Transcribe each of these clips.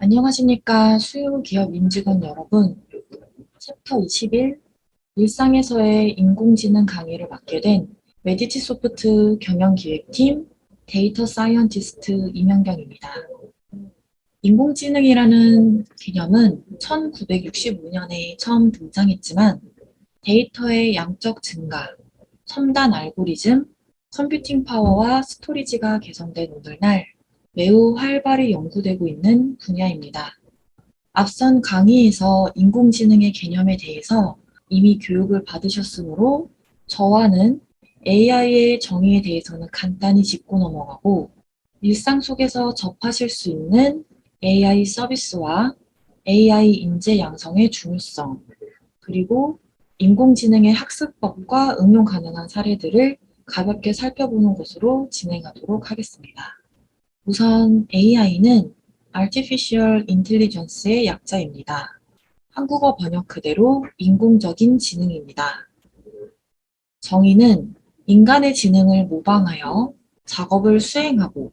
안녕하십니까. 수요 기업 임직원 여러분. 챕터 21 일상에서의 인공지능 강의를 맡게 된 메디치 소프트 경영기획팀 데이터 사이언티스트 이명경입니다. 인공지능이라는 개념은 1965년에 처음 등장했지만 데이터의 양적 증가, 첨단 알고리즘, 컴퓨팅 파워와 스토리지가 개선된 오늘날 매우 활발히 연구되고 있는 분야입니다. 앞선 강의에서 인공지능의 개념에 대해서 이미 교육을 받으셨으므로 저와는 AI의 정의에 대해서는 간단히 짚고 넘어가고 일상 속에서 접하실 수 있는 AI 서비스와 AI 인재 양성의 중요성, 그리고 인공지능의 학습법과 응용 가능한 사례들을 가볍게 살펴보는 것으로 진행하도록 하겠습니다. 우선 AI는 Artificial Intelligence의 약자입니다. 한국어 번역 그대로 인공적인 지능입니다. 정의는 인간의 지능을 모방하여 작업을 수행하고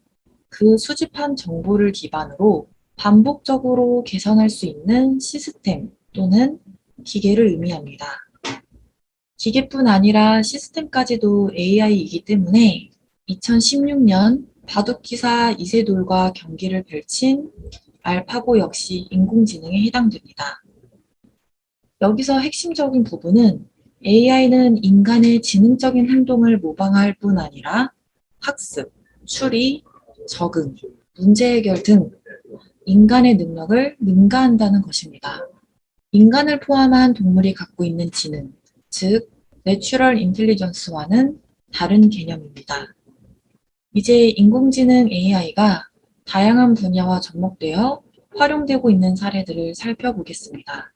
그 수집한 정보를 기반으로 반복적으로 개선할 수 있는 시스템 또는 기계를 의미합니다. 기계뿐 아니라 시스템까지도 AI이기 때문에 2016년 바둑기사 이세돌과 경기를 펼친 알파고 역시 인공지능에 해당됩니다. 여기서 핵심적인 부분은 AI는 인간의 지능적인 행동을 모방할 뿐 아니라 학습, 추리, 적응, 문제 해결 등 인간의 능력을 능가한다는 것입니다. 인간을 포함한 동물이 갖고 있는 지능, 즉 내추럴 인텔리전스와는 다른 개념입니다. 이제 인공지능 AI가 다양한 분야와 접목되어 활용되고 있는 사례들을 살펴보겠습니다.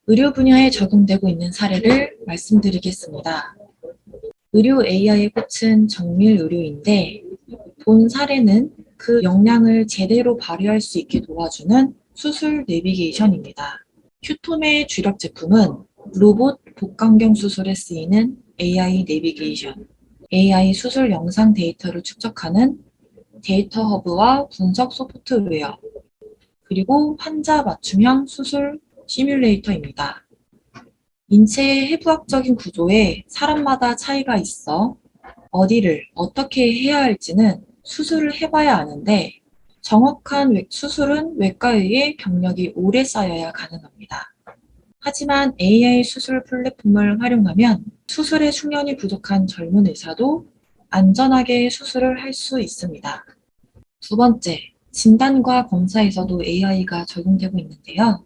의료 분야에 적용되고 있는 사례를 말씀드리겠습니다. 의료 AI의 꽃은 정밀의료인데 본 사례는 그 역량을 제대로 발휘할 수 있게 도와주는 수술 내비게이션입니다. 큐톰의 주력 제품은 로봇 복강경 수술에 쓰이는 AI 내비게이션, AI 수술 영상 데이터를 축적하는 데이터 허브와 분석 소프트웨어, 그리고 환자 맞춤형 수술 시뮬레이터입니다. 인체의 해부학적인 구조에 사람마다 차이가 있어 어디를 어떻게 해야 할지는 수술을 해봐야 아는데 정확한 수술은 외과의의 경력이 오래 쌓여야 가능합니다. 하지만 AI 수술 플랫폼을 활용하면 수술에 숙련이 부족한 젊은 의사도 안전하게 수술을 할 수 있습니다. 두 번째, 진단과 검사에서도 AI가 적용되고 있는데요.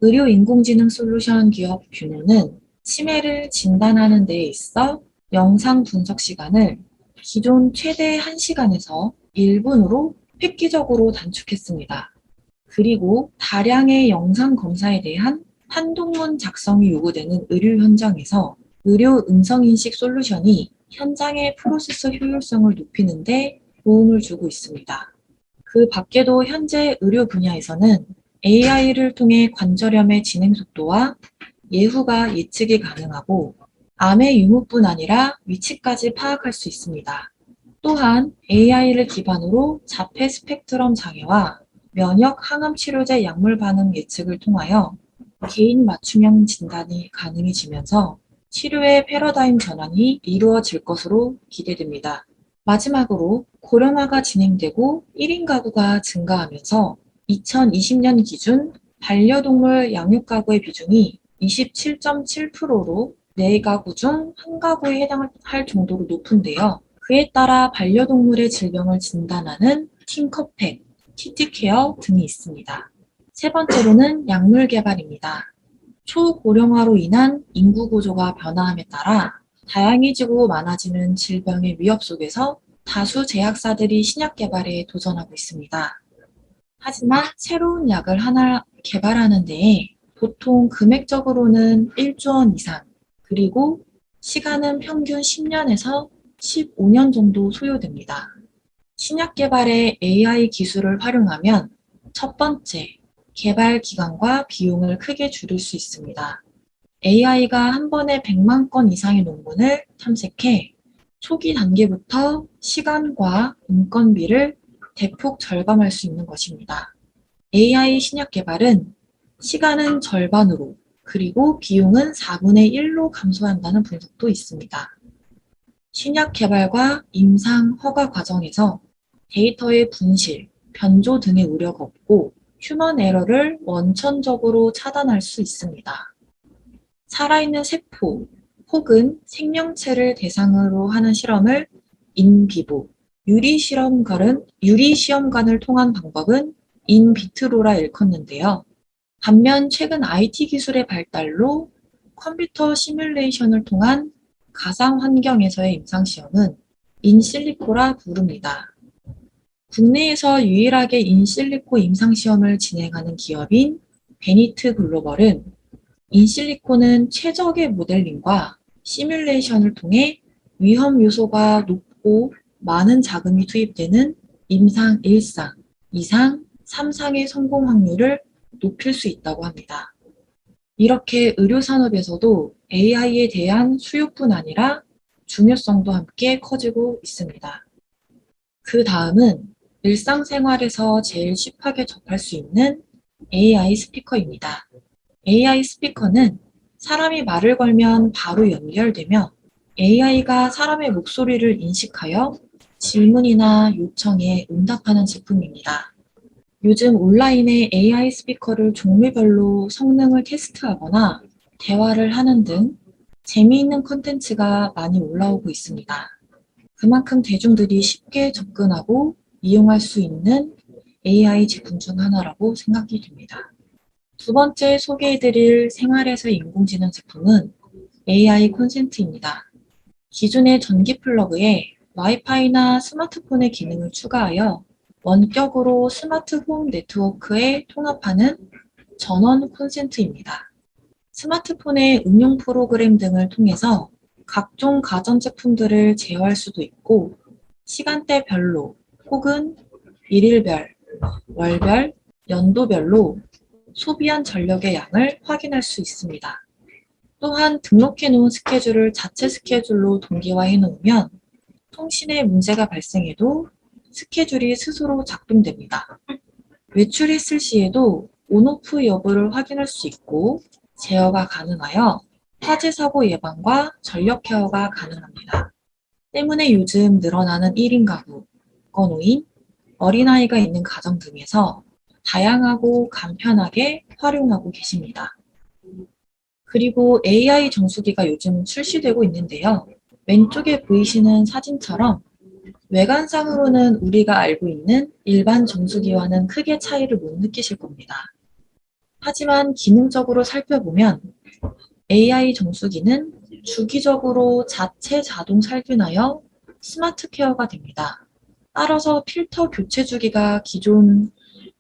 의료 인공지능 솔루션 기업 뷰노는 치매를 진단하는 데 있어 영상 분석 시간을 기존 최대 1시간에서 1분으로 획기적으로 단축했습니다. 그리고 다량의 영상 검사에 대한 한동문 작성이 요구되는 의료 현장에서 의료 음성인식 솔루션이 현장의 프로세스 효율성을 높이는 데 도움을 주고 있습니다. 그 밖에도 현재 의료 분야에서는 AI를 통해 관절염의 진행 속도와 예후가 예측이 가능하고 암의 유무뿐 아니라 위치까지 파악할 수 있습니다. 또한 AI를 기반으로 자폐 스펙트럼 장애와 면역 항암 치료제 약물 반응 예측을 통하여 개인 맞춤형 진단이 가능해지면서 치료의 패러다임 전환이 이루어질 것으로 기대됩니다. 마지막으로 고령화가 진행되고 1인 가구가 증가하면서 2020년 기준 반려동물 양육 가구의 비중이 27.7%로 4가구 중 1가구에 해당할 정도로 높은데요. 그에 따라 반려동물의 질병을 진단하는 팅커팩, 키티케어 등이 있습니다. 세 번째로는 약물 개발입니다. 초고령화로 인한 인구 구조가 변화함에 따라 다양해지고 많아지는 질병의 위협 속에서 다수 제약사들이 신약 개발에 도전하고 있습니다. 하지만 새로운 약을 하나 개발하는 데에 보통 금액적으로는 1조 원 이상, 그리고 시간은 평균 10년에서 15년 정도 소요됩니다. 신약 개발에 AI 기술을 활용하면 첫 번째, 개발 기간과 비용을 크게 줄일 수 있습니다. AI가 한 번에 100만 건 이상의 논문을 탐색해 초기 단계부터 시간과 인건비를 대폭 절감할 수 있는 것입니다. AI 신약 개발은 시간은 절반으로 그리고 비용은 4분의 1로 감소한다는 분석도 있습니다. 신약 개발과 임상 허가 과정에서 데이터의 분실, 변조 등의 우려가 없고 휴먼 에러를 원천적으로 차단할 수 있습니다. 살아있는 세포 혹은 생명체를 대상으로 하는 실험을 인비보, 유리시험관을 통한 방법은 인비트로라 일컫는데요. 반면 최근 IT 기술의 발달로 컴퓨터 시뮬레이션을 통한 가상 환경에서의 임상시험은 인실리코라 부릅니다. 국내에서 유일하게 인실리코 임상시험을 진행하는 기업인 베니트 글로벌은 인실리코는 최적의 모델링과 시뮬레이션을 통해 위험 요소가 높고 많은 자금이 투입되는 임상 1상, 2상, 3상의 성공 확률을 높일 수 있다고 합니다. 이렇게 의료산업에서도 AI에 대한 수요뿐 아니라 중요성도 함께 커지고 있습니다. 그 다음은 일상생활에서 제일 쉽게 접할 수 있는 AI 스피커입니다. AI 스피커는 사람이 말을 걸면 바로 연결되며 AI가 사람의 목소리를 인식하여 질문이나 요청에 응답하는 제품입니다. 요즘 온라인에 AI 스피커를 종류별로 성능을 테스트하거나 대화를 하는 등 재미있는 콘텐츠가 많이 올라오고 있습니다. 그만큼 대중들이 쉽게 접근하고 이용할 수 있는 AI 제품 중 하나라고 생각이 됩니다. 두 번째 소개해드릴 생활에서의 인공지능 제품은 AI 콘센트입니다. 기존의 전기 플러그에 와이파이나 스마트폰의 기능을 추가하여 원격으로 스마트 홈 네트워크에 통합하는 전원 콘센트입니다. 스마트폰의 응용 프로그램 등을 통해서 각종 가전제품들을 제어할 수도 있고 시간대별로 혹은 일일별, 월별, 연도별로 소비한 전력의 양을 확인할 수 있습니다. 또한 등록해 놓은 스케줄을 자체 스케줄로 동기화해 놓으면 통신에 문제가 발생해도 스케줄이 스스로 작동됩니다. 외출했을 시에도 온오프 여부를 확인할 수 있고 제어가 가능하여 화재 사고 예방과 전력 케어가 가능합니다. 때문에 요즘 늘어나는 1인 가구, 건호인, 어린아이가 있는 가정 등에서 다양하고 간편하게 활용하고 계십니다. 그리고 AI 정수기가 요즘 출시되고 있는데요. 왼쪽에 보이시는 사진처럼 외관상으로는 우리가 알고 있는 일반 정수기와는 크게 차이를 못 느끼실 겁니다. 하지만 기능적으로 살펴보면 AI 정수기는 주기적으로 자체 자동 살균하여 스마트 케어가 됩니다. 따라서 필터 교체 주기가 기존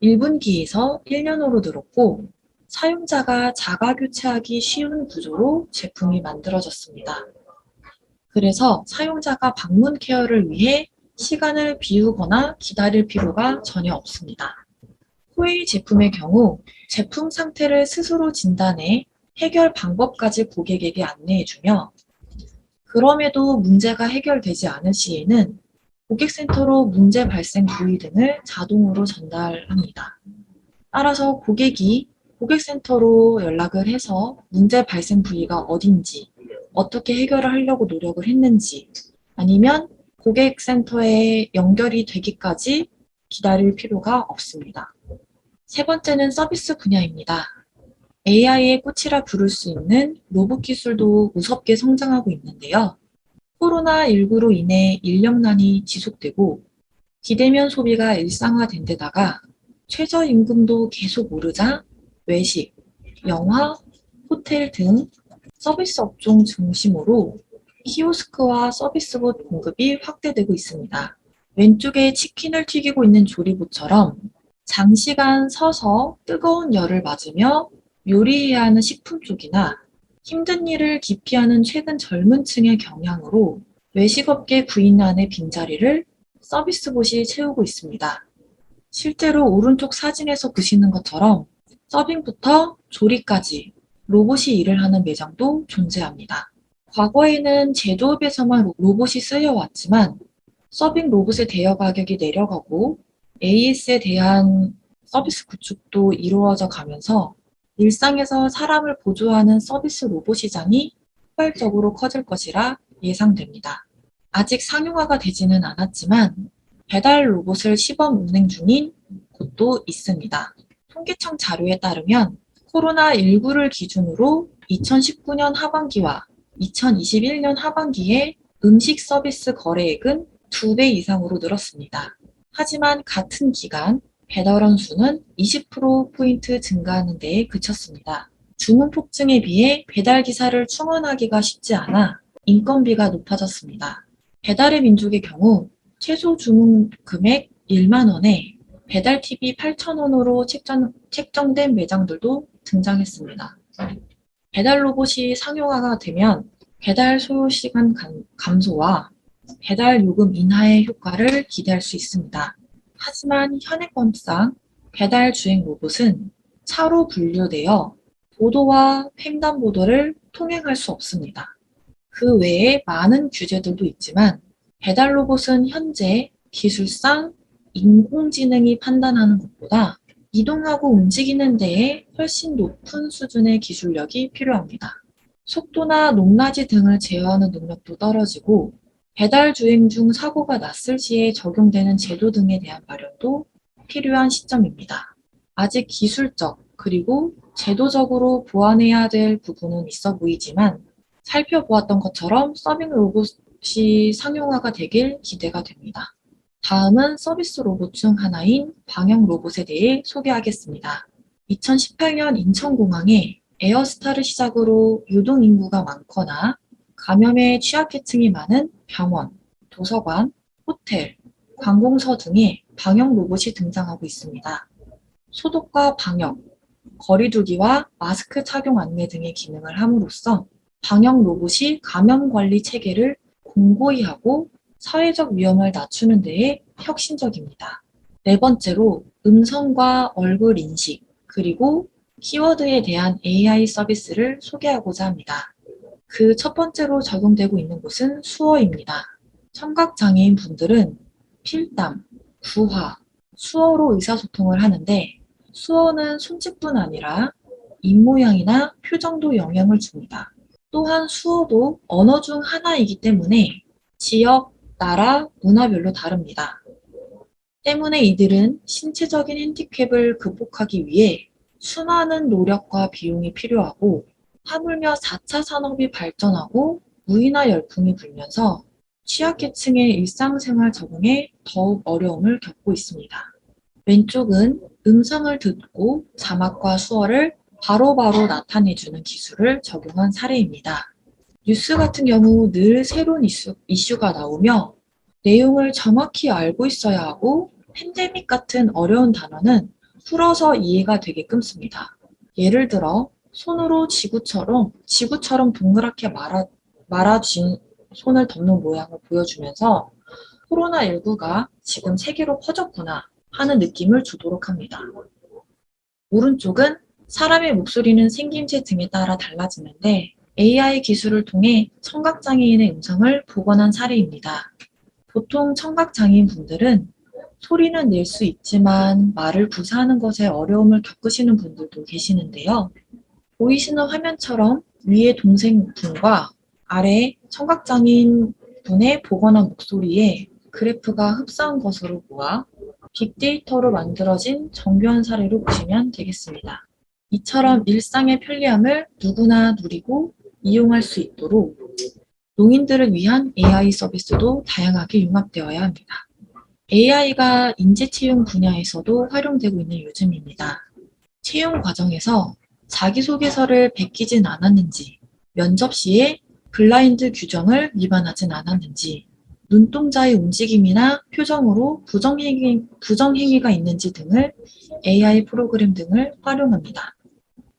1분기에서 1년으로 늘었고 사용자가 자가 교체하기 쉬운 구조로 제품이 만들어졌습니다. 그래서 사용자가 방문 케어를 위해 시간을 비우거나 기다릴 필요가 전혀 없습니다. 후웨이 제품의 경우 제품 상태를 스스로 진단해 해결 방법까지 고객에게 안내해주며 그럼에도 문제가 해결되지 않을 시에는 고객센터로 문제 발생 부위 등을 자동으로 전달합니다. 따라서 고객이 고객센터로 연락을 해서 문제 발생 부위가 어딘지, 어떻게 해결을 하려고 노력을 했는지, 아니면 고객센터에 연결이 되기까지 기다릴 필요가 없습니다. 세 번째는 서비스 분야입니다. AI의 꽃이라 부를 수 있는 로봇 기술도 무섭게 성장하고 있는데요. 코로나19로 인해 인력난이 지속되고 비대면 소비가 일상화된 데다가 최저임금도 계속 오르자 외식, 영화, 호텔 등 서비스 업종 중심으로 키오스크와 서비스봇 공급이 확대되고 있습니다. 왼쪽에 치킨을 튀기고 있는 조리봇처럼 장시간 서서 뜨거운 열을 맞으며 요리해야 하는 식품 쪽이나 힘든 일을 기피하는 최근 젊은 층의 경향으로 외식업계 구인난의 빈자리를 서비스봇이 채우고 있습니다. 실제로 오른쪽 사진에서 보시는 것처럼 서빙부터 조리까지 로봇이 일을 하는 매장도 존재합니다. 과거에는 제조업에서만 로봇이 쓰여왔지만 서빙 로봇의 대여 가격이 내려가고 AS에 대한 서비스 구축도 이루어져 가면서 일상에서 사람을 보조하는 서비스 로봇 시장이 폭발적으로 커질 것이라 예상됩니다. 아직 상용화가 되지는 않았지만 배달 로봇을 시범 운행 중인 곳도 있습니다. 통계청 자료에 따르면 코로나19를 기준으로 2019년 하반기와 2021년 하반기에 음식 서비스 거래액은 2배 이상으로 늘었습니다. 하지만 같은 기간 배달원 수는 20%포인트 증가하는 데에 그쳤습니다. 주문 폭증에 비해 배달 기사를 충원하기가 쉽지 않아 인건비가 높아졌습니다. 배달의 민족의 경우 최소 주문 금액 1만 원에 배달 팁이 8천 원으로 책정된 매장들도 등장했습니다. 배달 로봇이 상용화가 되면 배달 소요 시간 감소와 배달 요금 인하의 효과를 기대할 수 있습니다. 하지만 현행법상 배달 주행 로봇은 차로 분류되어 보도와 횡단보도를 통행할 수 없습니다. 그 외에 많은 규제들도 있지만 배달 로봇은 현재 기술상 인공지능이 판단하는 것보다 이동하고 움직이는 데에 훨씬 높은 수준의 기술력이 필요합니다. 속도나 높낮이 등을 제어하는 능력도 떨어지고 배달 주행 중 사고가 났을 시에 적용되는 제도 등에 대한 마련도 필요한 시점입니다. 아직 기술적 그리고 제도적으로 보완해야 될 부분은 있어 보이지만 살펴보았던 것처럼 서빙 로봇이 상용화가 되길 기대가 됩니다. 다음은 서비스 로봇 중 하나인 방역 로봇에 대해 소개하겠습니다. 2018년 인천공항에 에어스타를 시작으로 유동 인구가 많거나 감염에 취약계층이 많은 병원, 도서관, 호텔, 관공서 등에 방역 로봇이 등장하고 있습니다. 소독과 방역, 거리두기와 마스크 착용 안내 등의 기능을 함으로써 방역 로봇이 감염 관리 체계를 공고히 하고 사회적 위험을 낮추는 데에 혁신적입니다. 네 번째로 음성과 얼굴 인식, 그리고 키워드에 대한 AI 서비스를 소개하고자 합니다. 그 첫 번째로 적용되고 있는 곳은 수어입니다. 청각장애인 분들은 필담, 구화, 수어로 의사소통을 하는데 수어는 손짓뿐 아니라 입모양이나 표정도 영향을 줍니다. 또한 수어도 언어 중 하나이기 때문에 지역, 나라, 문화별로 다릅니다. 때문에 이들은 신체적인 핸디캡을 극복하기 위해 수많은 노력과 비용이 필요하고 하물며 4차 산업이 발전하고 무이나 열풍이 불면서 취약계층의 일상생활 적응에 더욱 어려움을 겪고 있습니다. 왼쪽은 음성을 듣고 자막과 수어를 바로바로 나타내주는 기술을 적용한 사례입니다. 뉴스 같은 경우 늘 새로운 이슈가 나오며 내용을 정확히 알고 있어야 하고 팬데믹 같은 어려운 단어는 풀어서 이해가 되게끔 씁니다. 예를 들어 손으로 지구처럼 동그랗게 말아준 손을 덮는 모양을 보여주면서 코로나19가 지금 세계로 퍼졌구나 하는 느낌을 주도록 합니다. 오른쪽은 사람의 목소리는 생김새 등에 따라 달라지는데 AI 기술을 통해 청각장애인의 음성을 복원한 사례입니다. 보통 청각장애인 분들은 소리는 낼 수 있지만 말을 구사하는 것에 어려움을 겪으시는 분들도 계시는데요. 보이시는 화면처럼 위에 동생분과 아래 청각장애인 분의 복원한 목소리에 그래프가 흡사한 것으로 모아 빅데이터로 만들어진 정교한 사례로 보시면 되겠습니다. 이처럼 일상의 편리함을 누구나 누리고 이용할 수 있도록 농인들을 위한 AI 서비스도 다양하게 융합되어야 합니다. AI가 인재채용 분야에서도 활용되고 있는 요즘입니다. 채용 과정에서 자기소개서를 베끼진 않았는지, 면접 시에 블라인드 규정을 위반하진 않았는지, 눈동자의 움직임이나 표정으로 부정행위가 있는지 등을 AI 프로그램 등을 활용합니다.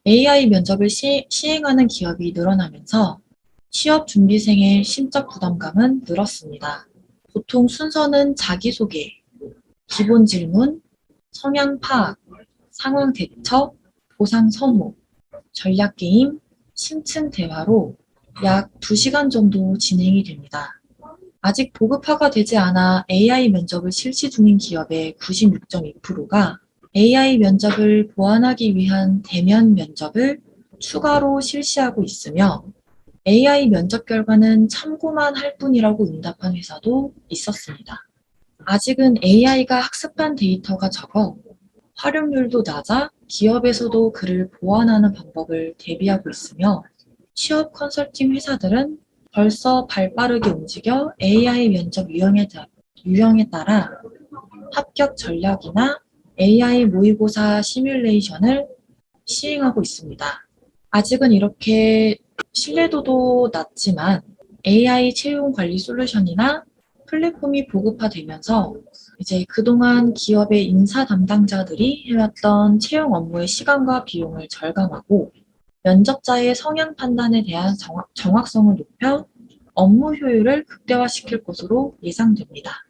AI 면접을 시행하는 기업이 늘어나면서 취업 준비생의 심적 부담감은 늘었습니다. 보통 순서는 자기소개, 기본 질문, 성향 파악, 상황 대처, 보상 선호, 전략 게임, 심층 대화로 약 2시간 정도 진행이 됩니다. 아직 보급화가 되지 않아 AI 면접을 실시 중인 기업의 96.2%가 AI 면접을 보완하기 위한 대면 면접을 추가로 실시하고 있으며 AI 면접 결과는 참고만 할 뿐이라고 응답한 회사도 있었습니다. 아직은 AI가 학습한 데이터가 적어 활용률도 낮아 기업에서도 그를 보완하는 방법을 대비하고 있으며 취업 컨설팅 회사들은 벌써 발빠르게 움직여 AI 면접 유형에 따라 합격 전략이나 AI 모의고사 시뮬레이션을 시행하고 있습니다. 아직은 이렇게 신뢰도도 낮지만 AI 채용 관리 솔루션이나 플랫폼이 보급화되면서 이제 그동안 기업의 인사 담당자들이 해왔던 채용 업무의 시간과 비용을 절감하고 면접자의 성향 판단에 대한 정확성을 높여 업무 효율을 극대화시킬 것으로 예상됩니다.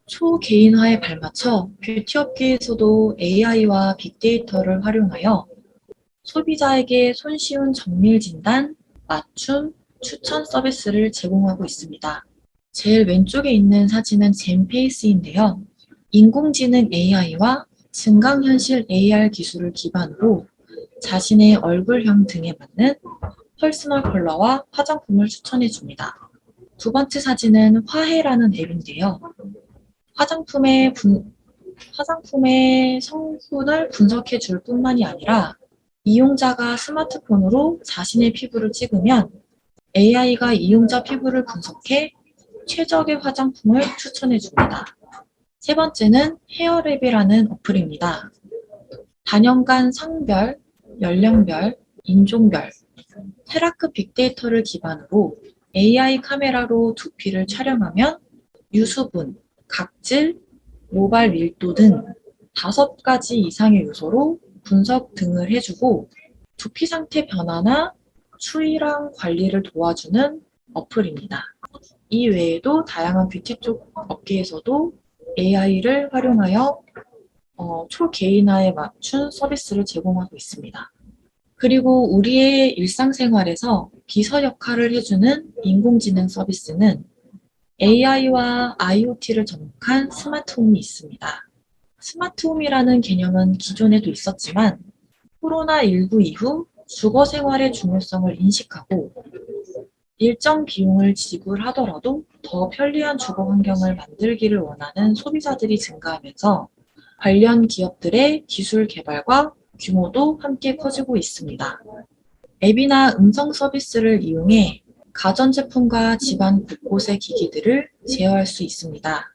초개인화에 발맞춰 뷰티 업계에서도 AI와 빅데이터를 활용하여 소비자에게 손쉬운 정밀 진단, 맞춤, 추천 서비스를 제공하고 있습니다. 제일 왼쪽에 있는 사진은 젠페이스인데요. 인공지능 AI와 증강현실 AR 기술을 기반으로 자신의 얼굴형 등에 맞는 퍼스널 컬러와 화장품을 추천해 줍니다. 두 번째 사진은 화해라는 앱인데요. 화장품의 성분을 분석해 줄 뿐만이 아니라 이용자가 스마트폰으로 자신의 피부를 찍으면 AI가 이용자 피부를 분석해 최적의 화장품을 추천해 줍니다. 세 번째는 헤어랩이라는 어플입니다. 단연간 성별, 연령별, 인종별, 테라크 빅데이터를 기반으로 AI 카메라로 두피를 촬영하면 유수분, 각질, 모발 밀도 등 5가지 이상의 요소로 분석 등을 해주고 두피 상태 변화나 추이랑 관리를 도와주는 어플입니다. 이 외에도 다양한 뷰티 쪽 업계에서도 AI를 활용하여 초개인화에 맞춘 서비스를 제공하고 있습니다. 그리고 우리의 일상생활에서 비서 역할을 해주는 인공지능 서비스는 AI와 IoT를 접목한 스마트홈이 있습니다. 스마트홈이라는 개념은 기존에도 있었지만 코로나19 이후 주거 생활의 중요성을 인식하고 일정 비용을 지불하더라도 더 편리한 주거 환경을 만들기를 원하는 소비자들이 증가하면서 관련 기업들의 기술 개발과 규모도 함께 커지고 있습니다. 앱이나 음성 서비스를 이용해 가전제품과 집안 곳곳의 기기들을 제어할 수 있습니다.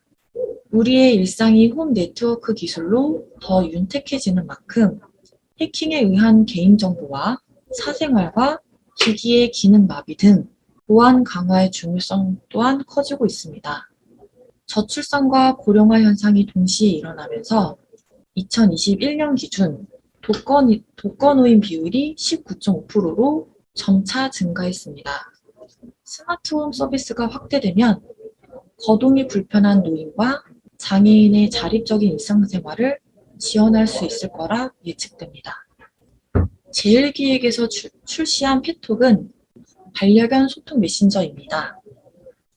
우리의 일상이 홈 네트워크 기술로 더 윤택해지는 만큼 해킹에 의한 개인정보와 사생활과 기기의 기능 마비 등 보안 강화의 중요성 또한 커지고 있습니다. 저출산과 고령화 현상이 동시에 일어나면서 2021년 기준 독거노인 비율이 19.5%로 점차 증가했습니다. 스마트홈 서비스가 확대되면 거동이 불편한 노인과 장애인의 자립적인 일상생활을 지원할 수 있을 거라 예측됩니다. 제일기획에서 출시한 페톡은 반려견 소통 메신저입니다.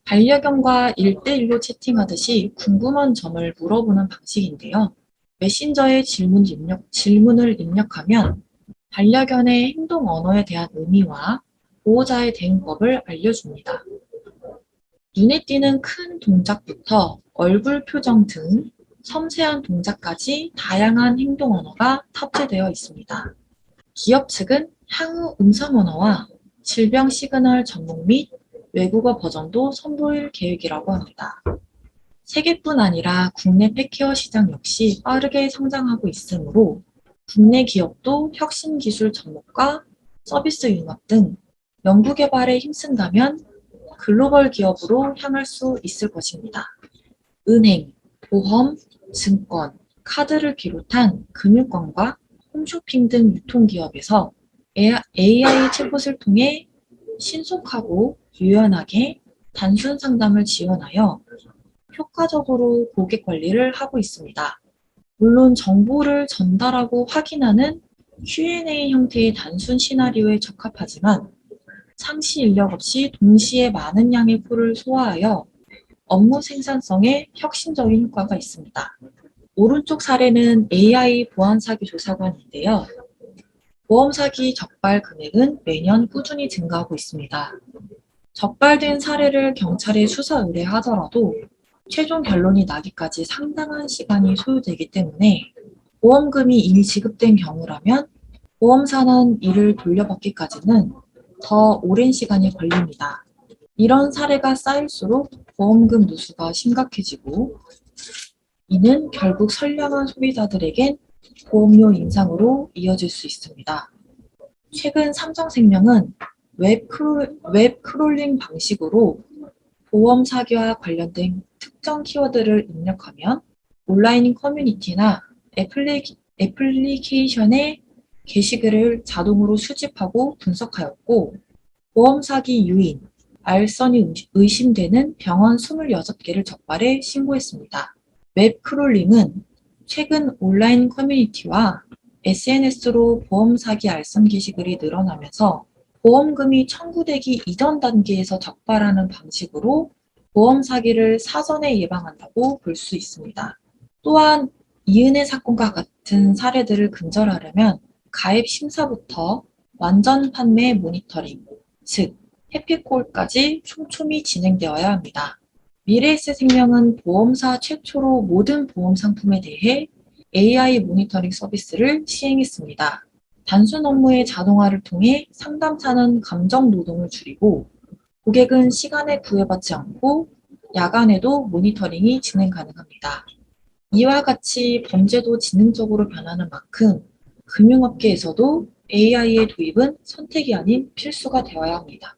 반려견과 1대1로 채팅하듯이 궁금한 점을 물어보는 방식인데요. 메신저에 질문을 입력하면 반려견의 행동 언어에 대한 의미와 보호자의 대응법을 알려줍니다. 눈에 띄는 큰 동작부터 얼굴 표정 등 섬세한 동작까지 다양한 행동 언어가 탑재되어 있습니다. 기업 측은 향후 음성 언어와 질병 시그널 접목 및 외국어 버전도 선보일 계획이라고 합니다. 세계뿐 아니라 국내 펫케어 시장 역시 빠르게 성장하고 있으므로 국내 기업도 혁신 기술 접목과 서비스 융합 등 연구개발에 힘쓴다면 글로벌 기업으로 향할 수 있을 것입니다. 은행, 보험, 증권, 카드를 비롯한 금융권과 홈쇼핑 등 유통기업에서 AI 챗봇을 통해 신속하고 유연하게 단순 상담을 지원하여 효과적으로 고객 관리를 하고 있습니다. 물론 정보를 전달하고 확인하는 Q&A 형태의 단순 시나리오에 적합하지만 상시 인력 없이 동시에 많은 양의 콜을 소화하여 업무 생산성에 혁신적인 효과가 있습니다. 오른쪽 사례는 AI 보안 사기 조사관인데요. 보험 사기 적발 금액은 매년 꾸준히 증가하고 있습니다. 적발된 사례를 경찰에 수사 의뢰하더라도 최종 결론이 나기까지 상당한 시간이 소요되기 때문에 보험금이 이미 지급된 경우라면 보험사는 이를 돌려받기까지는 더 오랜 시간이 걸립니다. 이런 사례가 쌓일수록 보험금 누수가 심각해지고 이는 결국 선량한 소비자들에겐 보험료 인상으로 이어질 수 있습니다. 최근 삼성생명은 웹 크롤링 방식으로 보험 사기와 관련된 특정 키워드를 입력하면 온라인 커뮤니티나 애플리케이션의 게시글을 자동으로 수집하고 분석하였고 보험 사기 유인, 알선이 의심되는 병원 26개를 적발해 신고했습니다. 웹 크롤링은 최근 온라인 커뮤니티와 SNS로 보험 사기 알선 게시글이 늘어나면서 보험금이 청구되기 이전 단계에서 적발하는 방식으로 보험 사기를 사전에 예방한다고 볼 수 있습니다. 또한 이은혜 사건과 같은 사례들을 근절하려면 가입 심사부터 완전 판매 모니터링, 즉 해피콜까지 촘촘히 진행되어야 합니다. 미래에셋생명은 보험사 최초로 모든 보험 상품에 대해 AI 모니터링 서비스를 시행했습니다. 단순 업무의 자동화를 통해 상담사는 감정 노동을 줄이고 고객은 시간에 구애받지 않고 야간에도 모니터링이 진행 가능합니다. 이와 같이 범죄도 지능적으로 변하는 만큼 금융업계에서도 AI의 도입은 선택이 아닌 필수가 되어야 합니다.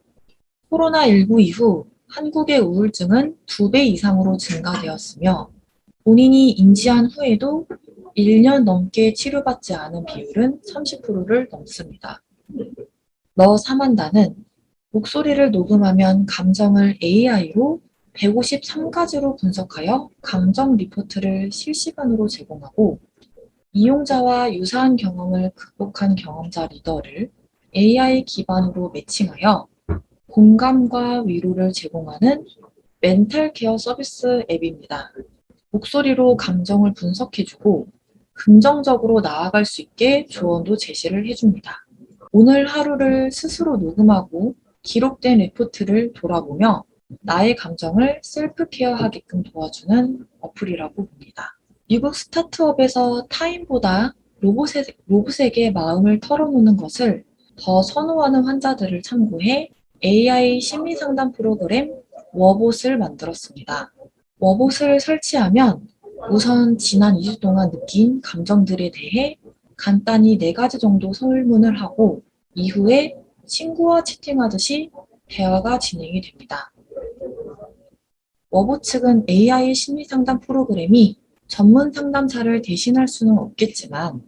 코로나19 이후 한국의 우울증은 2배 이상으로 증가되었으며 본인이 인지한 후에도 1년 넘게 치료받지 않은 비율은 30%를 넘습니다. 너 사만다는 목소리를 녹음하면 감정을 AI로 153가지로 분석하여 감정 리포트를 실시간으로 제공하고 이용자와 유사한 경험을 극복한 경험자 리더를 AI 기반으로 매칭하여 공감과 위로를 제공하는 멘탈 케어 서비스 앱입니다. 목소리로 감정을 분석해주고 긍정적으로 나아갈 수 있게 조언도 제시를 해줍니다. 오늘 하루를 스스로 녹음하고 기록된 레포트를 돌아보며 나의 감정을 셀프 케어하게끔 도와주는 어플이라고 봅니다. 미국 스타트업에서 타인보다 로봇에게 마음을 털어놓는 것을 더 선호하는 환자들을 참고해 AI 심리상담 프로그램 워봇을 만들었습니다. 워봇을 설치하면 우선 지난 2주 동안 느낀 감정들에 대해 간단히 4가지 정도 설문을 하고 이후에 친구와 채팅하듯이 대화가 진행이 됩니다. 워봇 측은 AI 심리상담 프로그램이 전문 상담사를 대신할 수는 없겠지만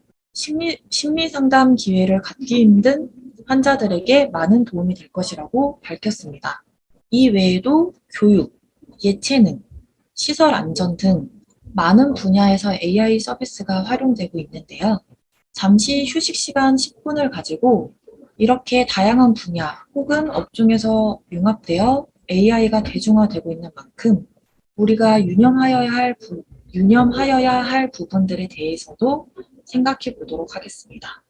심리상담 기회를 갖기 힘든 환자들에게 많은 도움이 될 것이라고 밝혔습니다. 이 외에도 교육, 예체능, 시설 안전 등 많은 분야에서 AI 서비스가 활용되고 있는데요. 잠시 휴식 시간 10분을 가지고 이렇게 다양한 분야 혹은 업종에서 융합되어 AI가 대중화되고 있는 만큼 우리가 유념하여야 할 부분들에 대해서도 생각해 보도록 하겠습니다.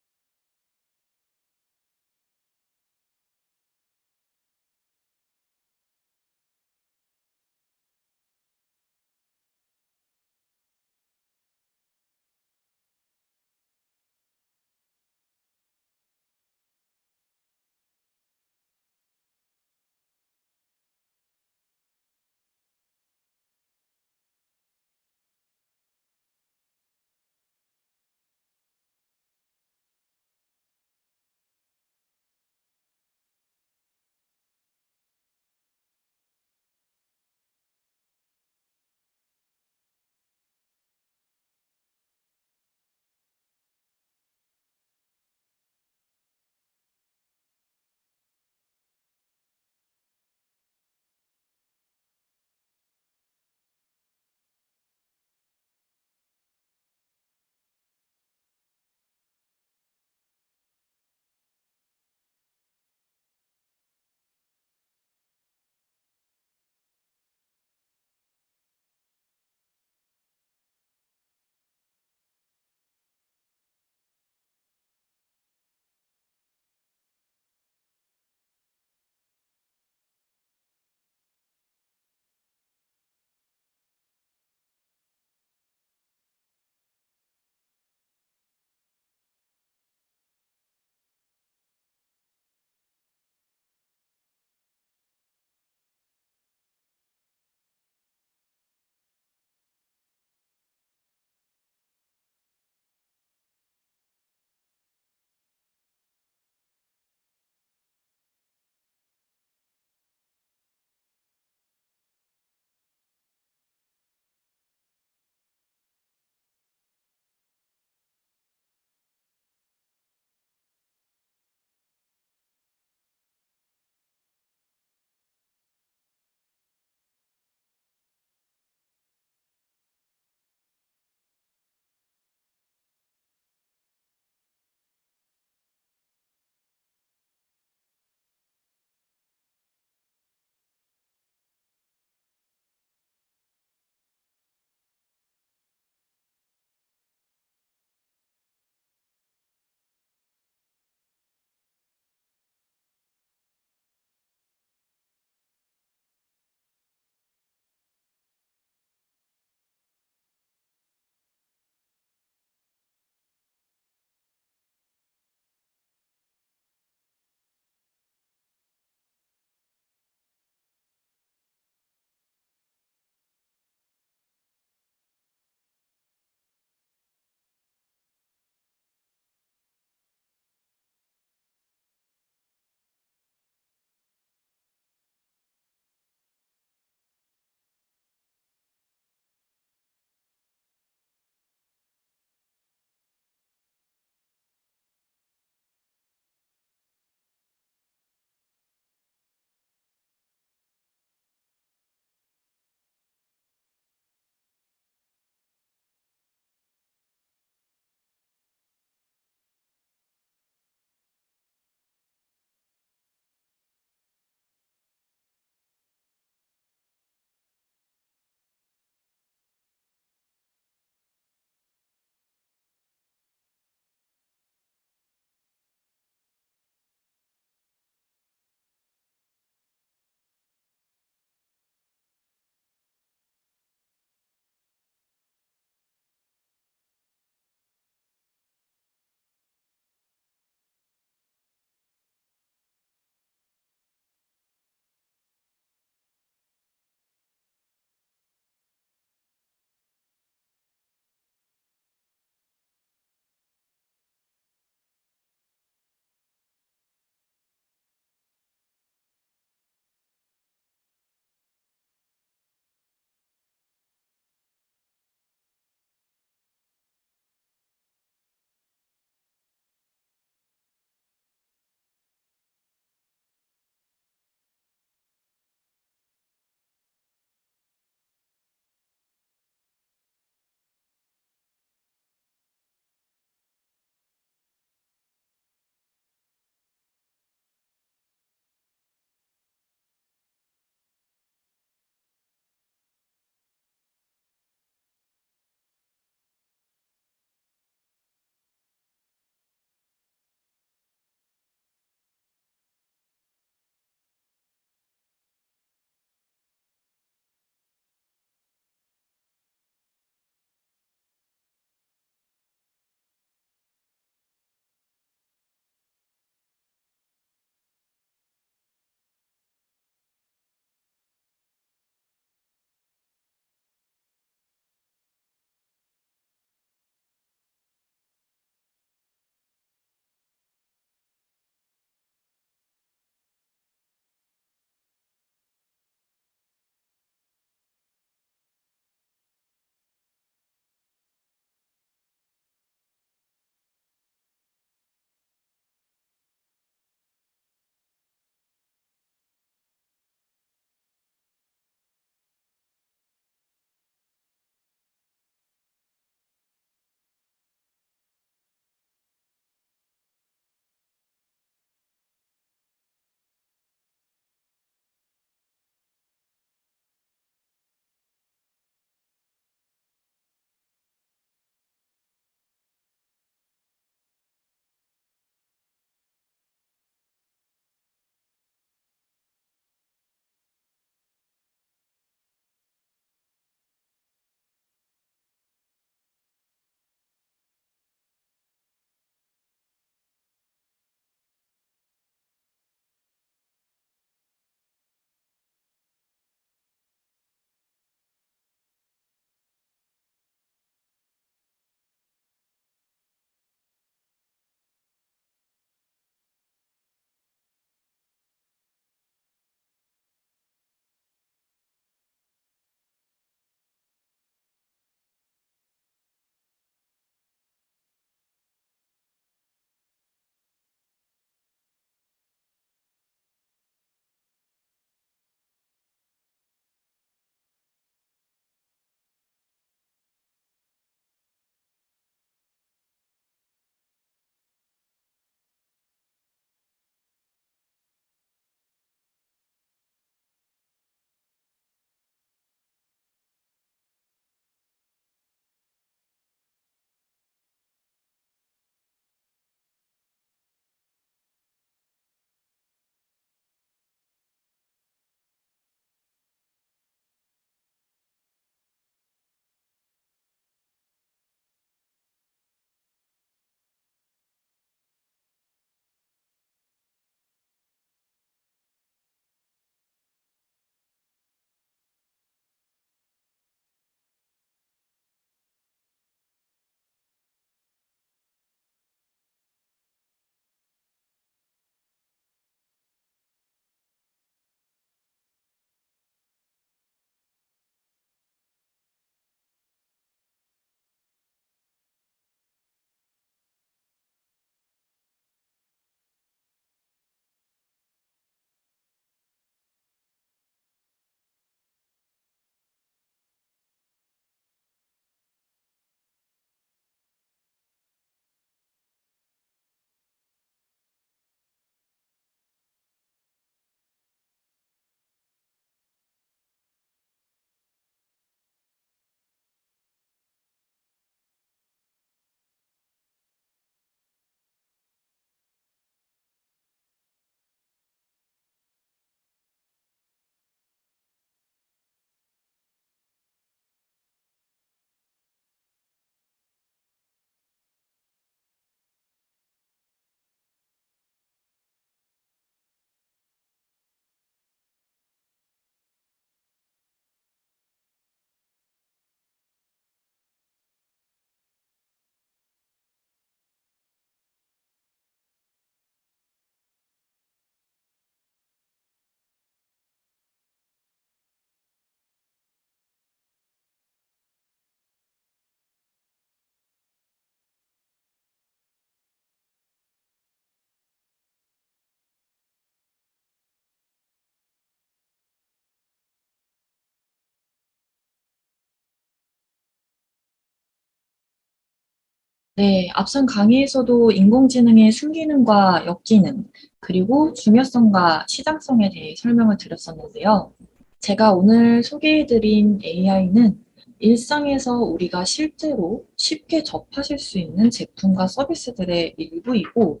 네, 앞선 강의에서도 인공지능의 순기능과 역기능, 그리고 중요성과 시장성에 대해 설명을 드렸었는데요. 제가 오늘 소개해드린 AI는 일상에서 우리가 실제로 쉽게 접하실 수 있는 제품과 서비스들의 일부이고,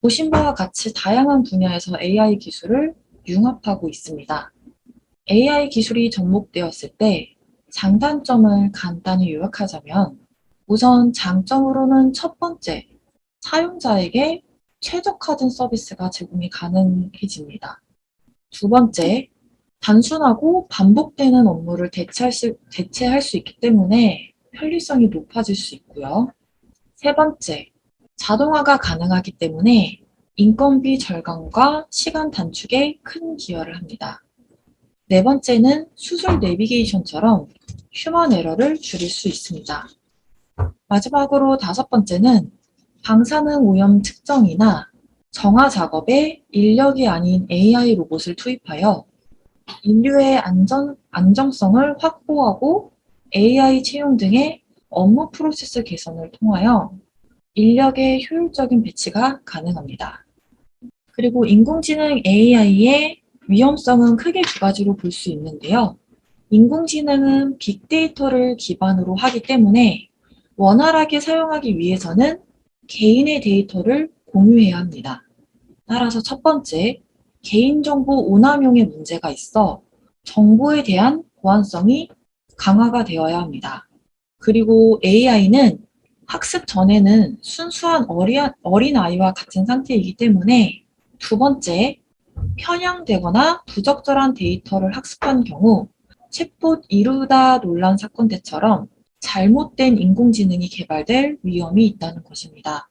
보신 바와 같이 다양한 분야에서 AI 기술을 융합하고 있습니다. AI 기술이 접목되었을 때 장단점을 간단히 요약하자면 우선 장점으로는 첫 번째, 사용자에게 최적화된 서비스가 제공이 가능해집니다. 두 번째, 단순하고 반복되는 업무를 대체할 수 있기 때문에 편리성이 높아질 수 있고요. 세 번째, 자동화가 가능하기 때문에 인건비 절감과 시간 단축에 큰 기여를 합니다. 네 번째는 수술 내비게이션처럼 휴먼 에러를 줄일 수 있습니다. 마지막으로 다섯 번째는 방사능 오염 측정이나 정화 작업에 인력이 아닌 AI 로봇을 투입하여 인류의 안정성을 확보하고 AI 채용 등의 업무 프로세스 개선을 통하여 인력의 효율적인 배치가 가능합니다. 그리고 인공지능 AI의 위험성은 크게 두 가지로 볼 수 있는데요. 인공지능은 빅데이터를 기반으로 하기 때문에 원활하게 사용하기 위해서는 개인의 데이터를 공유해야 합니다. 따라서 첫 번째, 개인정보 오남용의 문제가 있어 정보에 대한 보안성이 강화가 되어야 합니다. 그리고 AI는 학습 전에는 순수한 어린아이와 같은 상태이기 때문에 두 번째, 편향되거나 부적절한 데이터를 학습한 경우 챗봇 이루다 논란 사건 때처럼 잘못된 인공지능이 개발될 위험이 있다는 것입니다.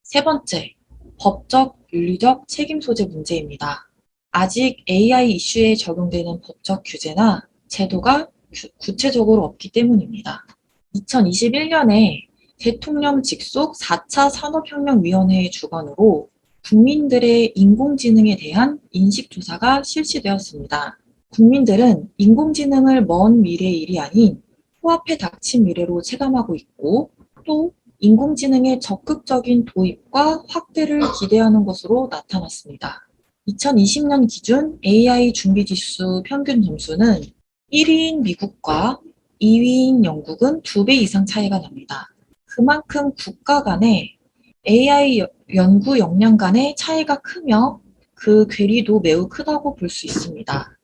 세 번째, 법적, 윤리적 책임 소재 문제입니다. 아직 AI 이슈에 적용되는 법적 규제나 제도가 구체적으로 없기 때문입니다. 2021년에 대통령 직속 4차 산업혁명위원회의 주관으로 국민들의 인공지능에 대한 인식조사가 실시되었습니다. 국민들은 인공지능을 먼 미래의 일이 아닌 코앞에 닥친 미래로 체감하고 있고 또 인공지능의 적극적인 도입과 확대를 기대하는 것으로 나타났습니다. 2020년 기준 AI 준비지수 평균 점수는 1위인 미국과 2위인 영국은 2배 이상 차이가 납니다. 그만큼 국가 간의 AI 연구 역량 간의 차이가 크며 그 괴리도 매우 크다고 볼 수 있습니다.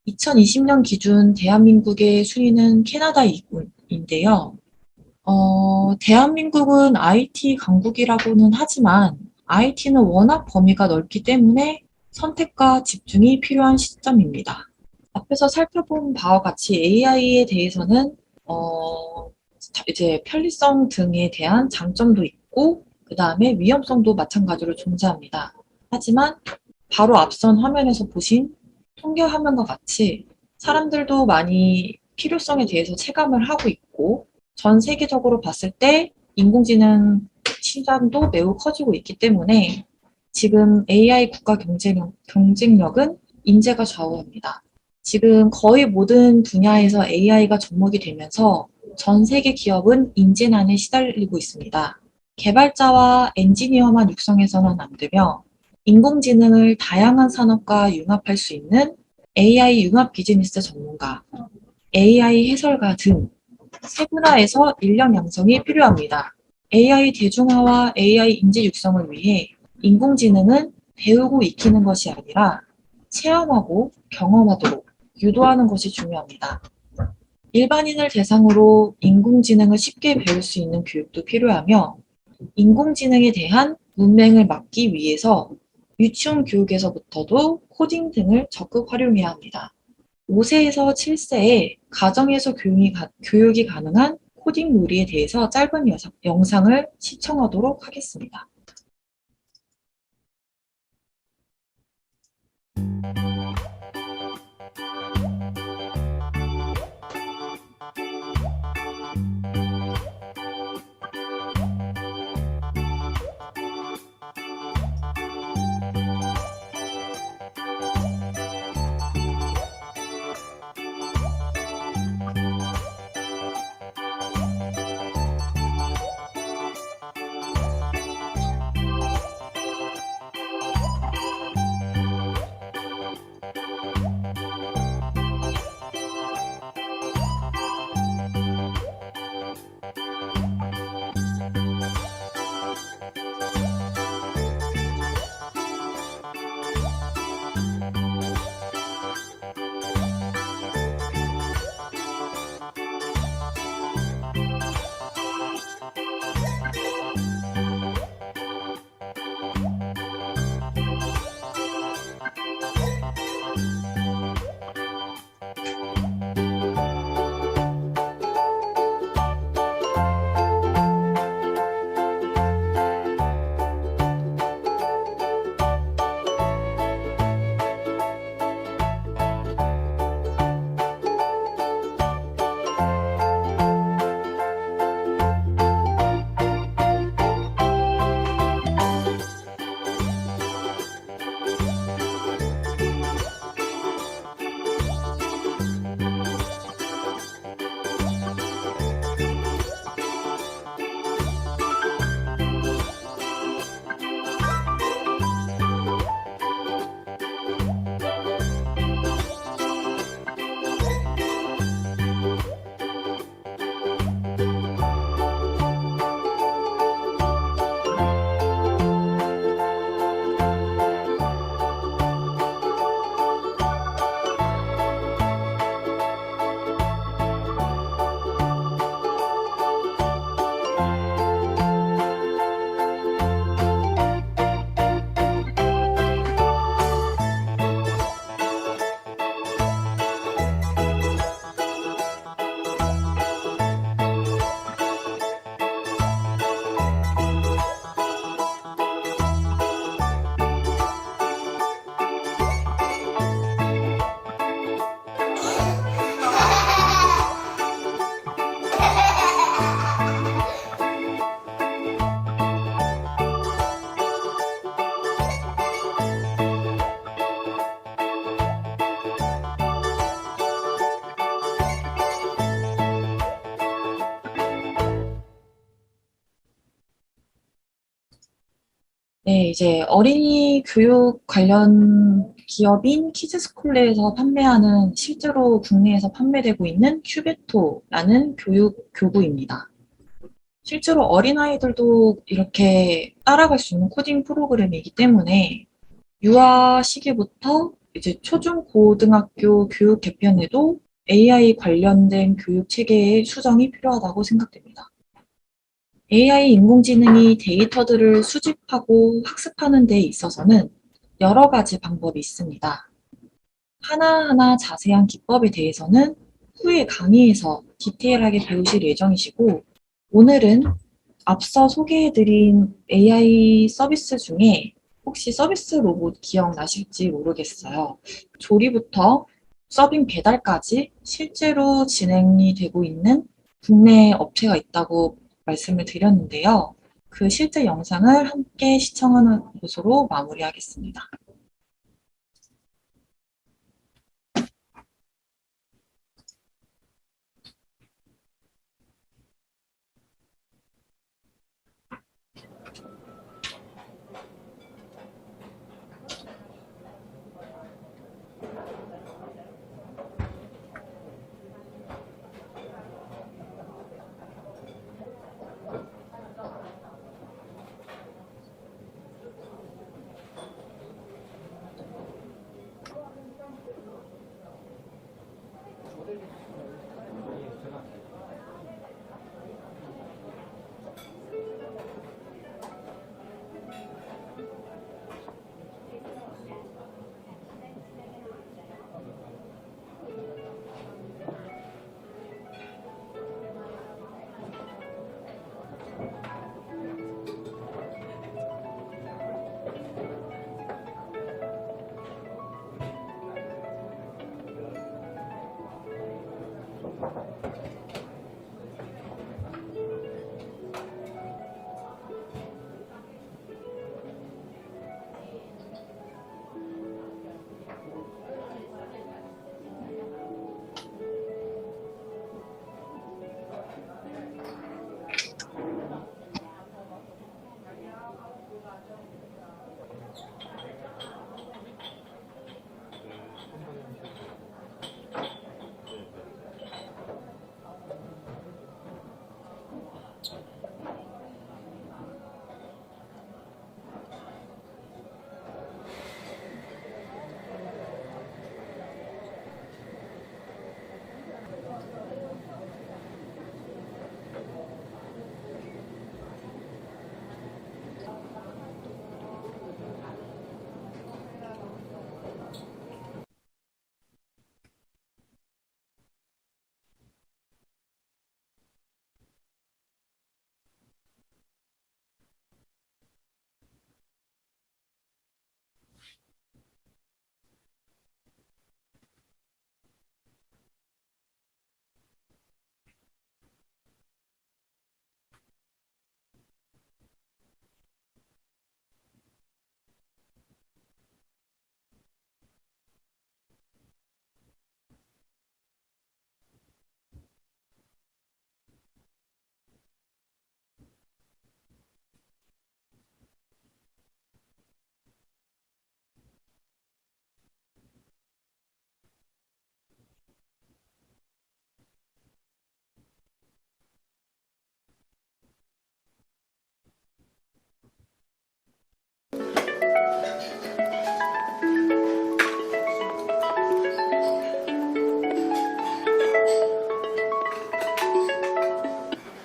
2020년 기준 대한민국의 순위는 캐나다인데요. 대한민국은 IT 강국이라고는 하지만 IT는 워낙 범위가 넓기 때문에 선택과 집중이 필요한 시점입니다. 앞에서 살펴본 바와 같이 AI에 대해서는 이제 편리성 등에 대한 장점도 있고 그 다음에 위험성도 마찬가지로 존재합니다. 하지만 바로 앞선 화면에서 보신 통계 화면과 같이 사람들도 많이 필요성에 대해서 체감을 하고 있고 전 세계적으로 봤을 때 인공지능 시장도 매우 커지고 있기 때문에 지금 AI 국가 경쟁력은 인재가 좌우합니다. 지금 거의 모든 분야에서 AI가 접목이 되면서 전 세계 기업은 인재난에 시달리고 있습니다. 개발자와 엔지니어만 육성해서는 안 되며 인공지능을 다양한 산업과 융합할 수 있는 AI 융합 비즈니스 전문가, AI 해설가 등 세분화해서 인력 양성이 필요합니다. AI 대중화와 AI 인재 육성을 위해 인공지능은 배우고 익히는 것이 아니라 체험하고 경험하도록 유도하는 것이 중요합니다. 일반인을 대상으로 인공지능을 쉽게 배울 수 있는 교육도 필요하며 인공지능에 대한 문맹을 막기 위해서 유치원 교육에서부터도 코딩 등을 적극 활용해야 합니다. 5세에서 7세에 가정에서 교육이 가능한 코딩 놀이에 대해서 짧은 영상을 시청하도록 하겠습니다. 네, 이제 어린이 교육 관련 기업인 키즈스쿨레에서 판매하는 실제로 국내에서 판매되고 있는 큐베토라는 교육 교구입니다. 실제로 어린아이들도 이렇게 따라갈 수 있는 코딩 프로그램이기 때문에 유아 시기부터 이제 초중 고등학교 교육 개편에도 AI 관련된 교육 체계의 수정이 필요하다고 생각됩니다. AI 인공지능이 데이터들을 수집하고 학습하는 데 있어서는 여러 가지 방법이 있습니다. 하나하나 자세한 기법에 대해서는 후에 강의에서 디테일하게 배우실 예정이시고, 오늘은 앞서 소개해드린 AI 서비스 중에 혹시 서비스 로봇 기억나실지 모르겠어요. 조리부터 서빙 배달까지 실제로 진행이 되고 있는 국내 업체가 있다고 말씀을 드렸는데요. 그 실제 영상을 함께 시청하는 것으로 마무리하겠습니다.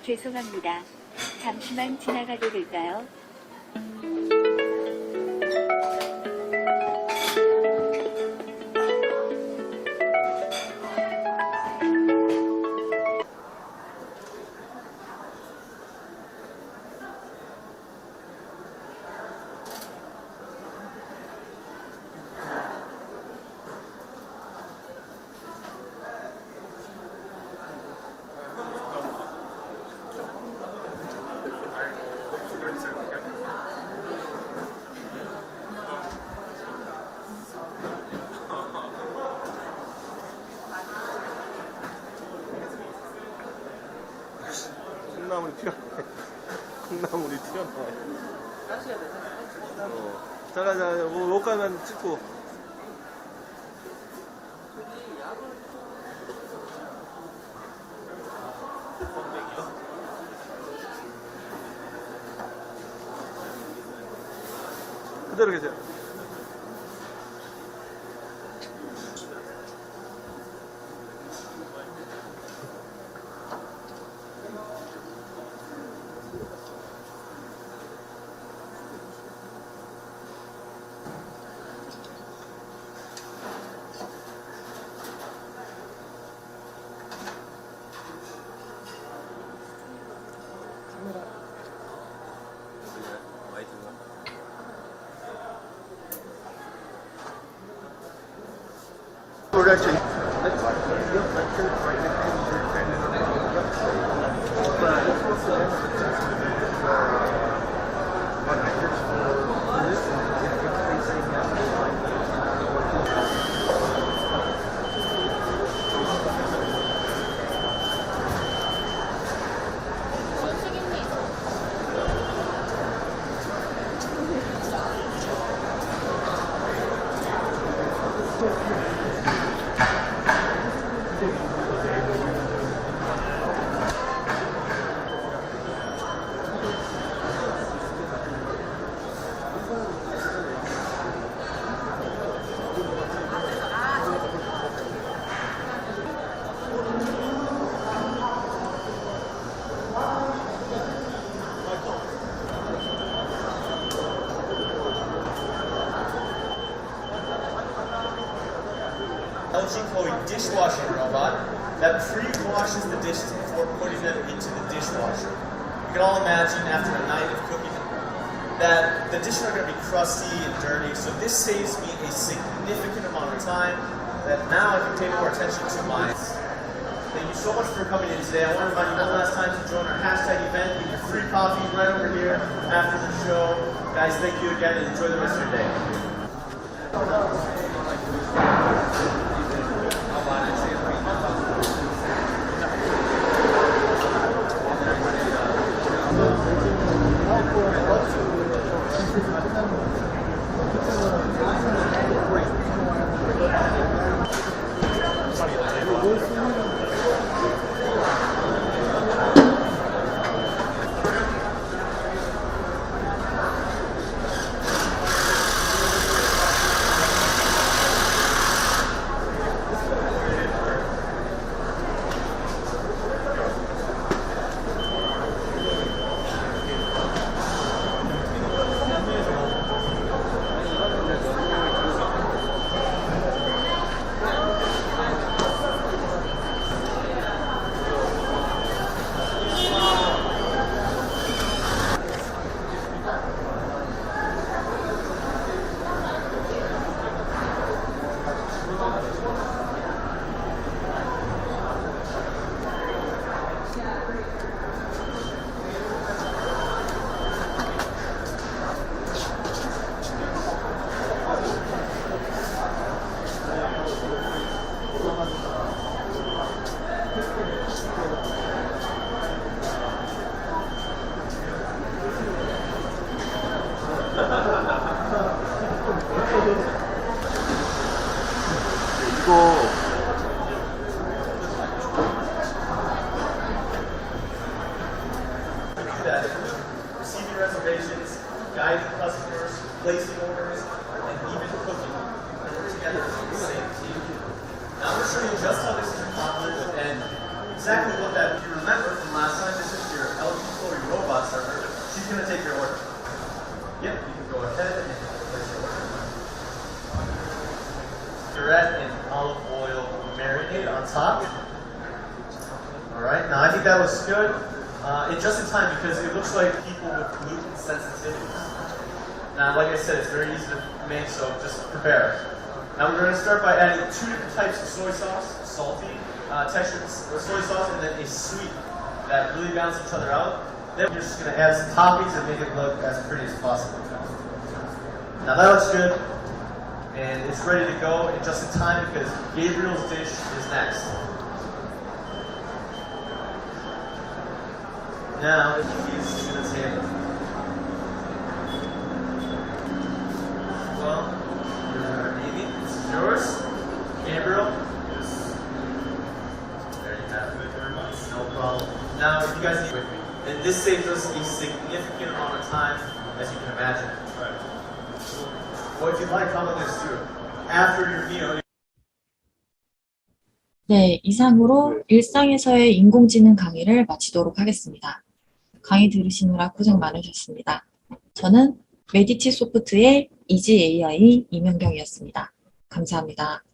죄송합니다. 잠시만 지나가도 될까요? 콩나물이 튀어나와요. 콩나물이 튀어나와요. 잠깐 뭐 여기까지만 찍고. 그대로 계세요. LG Chloe dishwashing robot that pre-washes the dishes before putting them into the dishwasher. You can all imagine after a night of cooking that the dishes are going to be crusty and dirty, so this saves me a significant amount of time that now I can pay more attention to mine. Thank you so much for coming in today. I want to remind you one last time to join our hashtag event. Get your free coffee right over here after the show. Guys, thank you again and enjoy the rest of your day. That receiving reservations, guiding customers, placing orders, and even cooking. And we're together on the same team. Now I'm going to show you just how this is accomplished and exactly what that, if you remember from last time, this is your LG Chloe robot server. She's going to take your order. Yep, you can go ahead and place your order. Durette and olive oil marinade on top. Alright, now I think that looks good. Just in time because it looks like people with gluten sensitivities. Now, like I said, it's very easy to make, so just prepare. Now we're going to start by adding 2 different types of soy sauce, salty textured soy sauce, and then a sweet that really balance each other out. Then we're just going to add some toppings and make it look as pretty as possible. Now that looks good, and it's ready to go, and just in time because Gabriel's dish is next. Now, he's to the table. Now, you guys need with me. And this saves us a significant amount of time, as you can imagine. Right. Well, if you'd like, follow this too. After your meal, 네, 이상으로 일상에서의 인공지능 강의를 마치도록 하겠습니다. 강의 들으시느라 고생 많으셨습니다. 저는 메디치 소프트의 이지 AI 이명경이었습니다. 감사합니다.